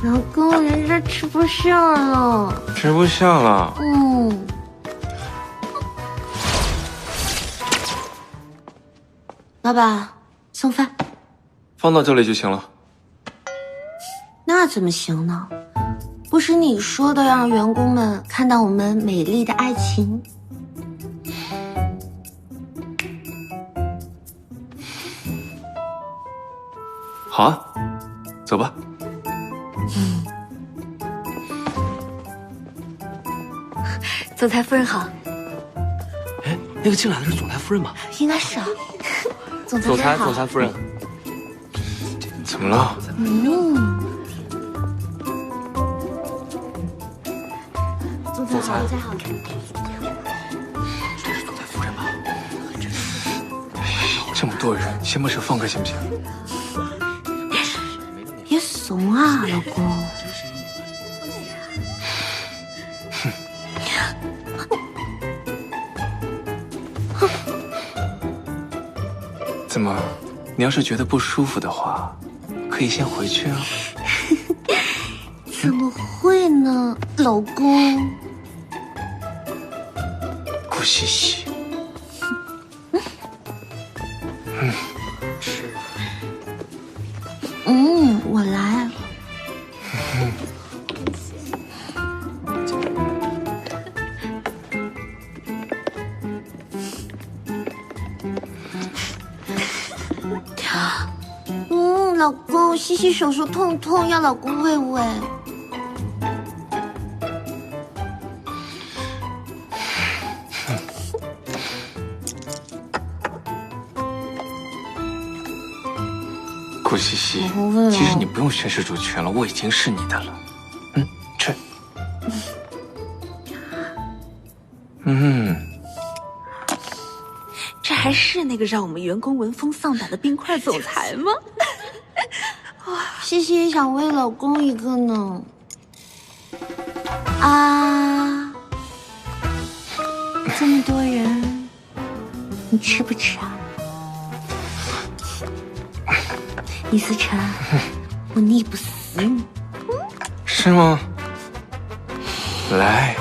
老公，人家吃不下了。吃不下了。老板，送饭。放到这里就行了。那怎么行呢？不是你说的让员工们看到我们美丽的爱情？好啊，走吧。总裁夫人好。哎，那个进来的是总裁夫人吗？应该是啊。总裁夫人。怎么了？总裁好，好。这是总裁夫人吧？这么多人，先把手放开行不行？别怂啊，老公。怎么？你要是觉得不舒服的话，可以先回去啊。怎么会呢，老公？顾西西。我来。老公，西西手说痛痛，要老公喂喂。顾西西，其实你不用宣誓主权了，我已经是你的了。吃。这还是那个让我们员工闻风丧胆的冰块总裁吗？西西也想喂老公一个呢。啊，这么多人，你吃不吃啊？李思成，我腻不死你。是吗？来，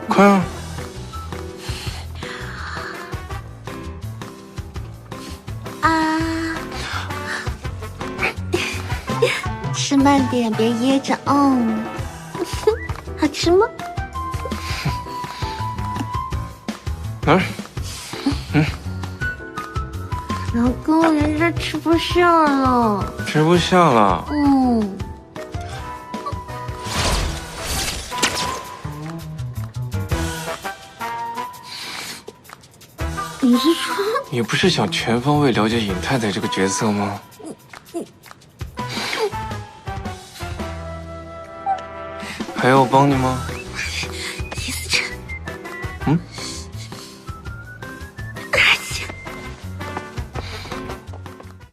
快啊！吃慢点，别噎着。好吃吗？老公，人家吃不下了。吃不下了。你是说？你不是想全方位了解尹太太这个角色吗？还要我帮你吗？李思成。